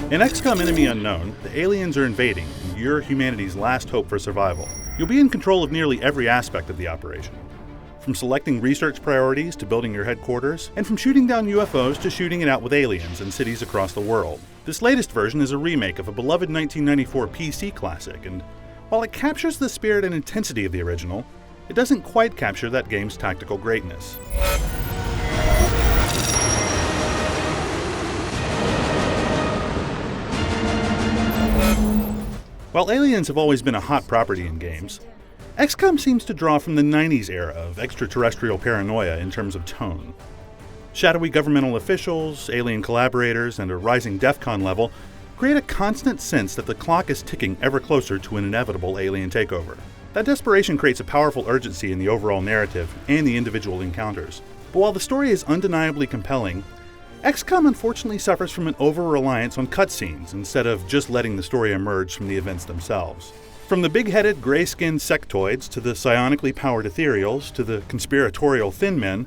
In XCOM Enemy Unknown, the aliens are invading, and you're humanity's last hope for survival. You'll be in control of nearly every aspect of the operation. From selecting research priorities to building your headquarters, and from shooting down UFOs to shooting it out with aliens in cities across the world. This latest version is a remake of a beloved 1994 PC classic, and while it captures the spirit and intensity of the original, it doesn't quite capture that game's tactical greatness. While aliens have always been a hot property in games, XCOM seems to draw from the 90s era of extraterrestrial paranoia in terms of tone. Shadowy governmental officials, alien collaborators, and a rising DEFCON level create a constant sense that the clock is ticking ever closer to an inevitable alien takeover. That desperation creates a powerful urgency in the overall narrative and the individual encounters. But while the story is undeniably compelling, XCOM unfortunately suffers from an over-reliance on cutscenes instead of just letting the story emerge from the events themselves. From the big-headed, gray-skinned sectoids to the psionically powered ethereals to the conspiratorial thin men,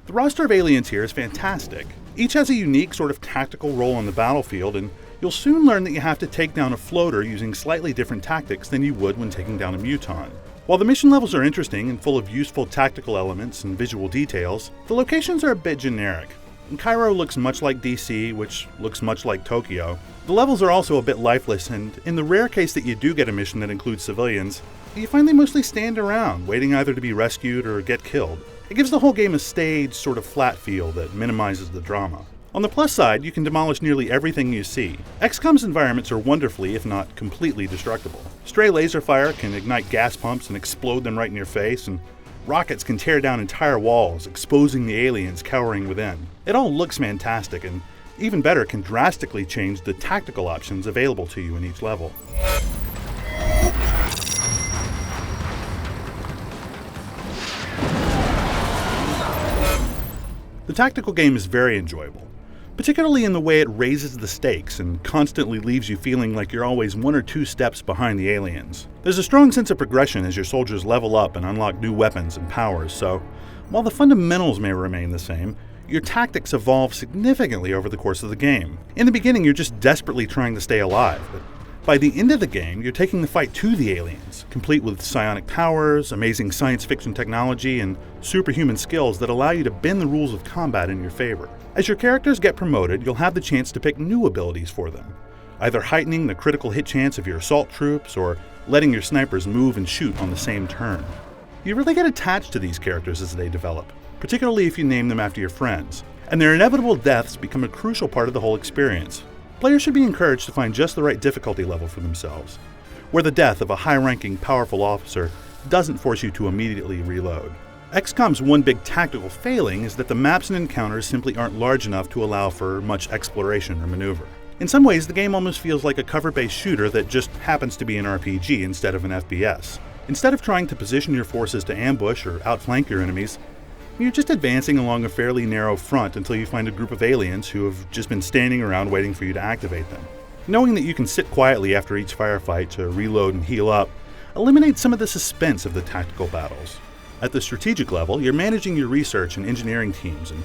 the roster of aliens here is fantastic. Each has a unique sort of tactical role on the battlefield, and you'll soon learn that you have to take down a floater using slightly different tactics than you would when taking down a muton. While the mission levels are interesting and full of useful tactical elements and visual details, the locations are a bit generic. Cairo looks much like DC, which looks much like Tokyo. The levels are also a bit lifeless, and in the rare case that you do get a mission that includes civilians, you find they mostly stand around, waiting either to be rescued or get killed. It gives the whole game a staged, sort of flat feel that minimizes the drama. On the plus side, you can demolish nearly everything you see. XCOM's environments are wonderfully, if not completely, destructible. Stray laser fire can ignite gas pumps and explode them right in your face, and rockets can tear down entire walls, exposing the aliens cowering within. It all looks fantastic, and even better, can drastically change the tactical options available to you in each level. The tactical game is very enjoyable, particularly in the way it raises the stakes and constantly leaves you feeling like you're always one or two steps behind the aliens. There's a strong sense of progression as your soldiers level up and unlock new weapons and powers, so while the fundamentals may remain the same, your tactics evolve significantly over the course of the game. In the beginning, you're just desperately trying to stay alive, but by the end of the game, you're taking the fight to the aliens, complete with psionic powers, amazing science fiction technology, and superhuman skills that allow you to bend the rules of combat in your favor. As your characters get promoted, you'll have the chance to pick new abilities for them, either heightening the critical hit chance of your assault troops or letting your snipers move and shoot on the same turn. You really get attached to these characters as they develop, particularly if you name them after your friends, and their inevitable deaths become a crucial part of the whole experience. Players should be encouraged to find just the right difficulty level for themselves, where the death of a high-ranking, powerful officer doesn't force you to immediately reload. XCOM's one big tactical failing is that the maps and encounters simply aren't large enough to allow for much exploration or maneuver. In some ways, the game almost feels like a cover-based shooter that just happens to be an RPG instead of an FPS. Instead of trying to position your forces to ambush or outflank your enemies, you're just advancing along a fairly narrow front until you find a group of aliens who have just been standing around waiting for you to activate them. Knowing that you can sit quietly after each firefight to reload and heal up eliminates some of the suspense of the tactical battles. At the strategic level, you're managing your research and engineering teams and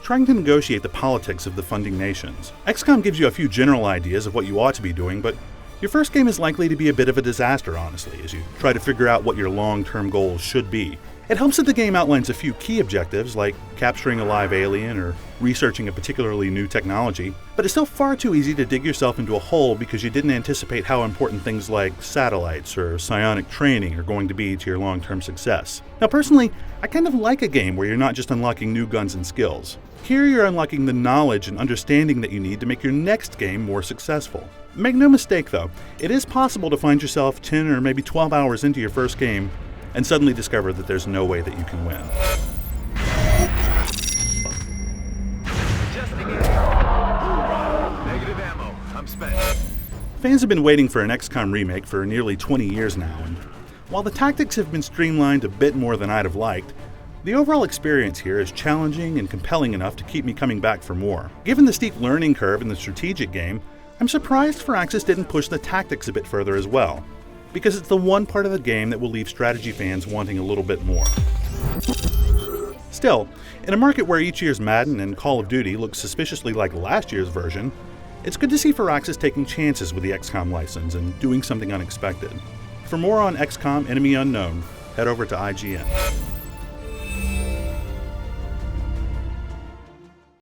trying to negotiate the politics of the funding nations. XCOM gives you a few general ideas of what you ought to be doing, but your first game is likely to be a bit of a disaster, honestly, as you try to figure out what your long-term goals should be. It helps that the game outlines a few key objectives, like capturing a live alien or researching a particularly new technology, but it's still far too easy to dig yourself into a hole because you didn't anticipate how important things like satellites or psionic training are going to be to your long-term success. Now personally, I kind of like a game where you're not just unlocking new guns and skills. Here you're unlocking the knowledge and understanding that you need to make your next game more successful. Make no mistake though, it is possible to find yourself 10 or maybe 12 hours into your first game and suddenly discover that there's no way that you can win. Negative ammo. I'm spent. Fans have been waiting for an XCOM remake for nearly 20 years now, and while the tactics have been streamlined a bit more than I'd have liked, the overall experience here is challenging and compelling enough to keep me coming back for more. Given the steep learning curve in the strategic game, I'm surprised Firaxis didn't push the tactics a bit further as well, because it's the one part of the game that will leave strategy fans wanting a little bit more. Still, in a market where each year's Madden and Call of Duty look suspiciously like last year's version, It's good to see Firaxis taking chances with the XCOM license and doing something unexpected. For more on XCOM Enemy Unknown, head over to IGN.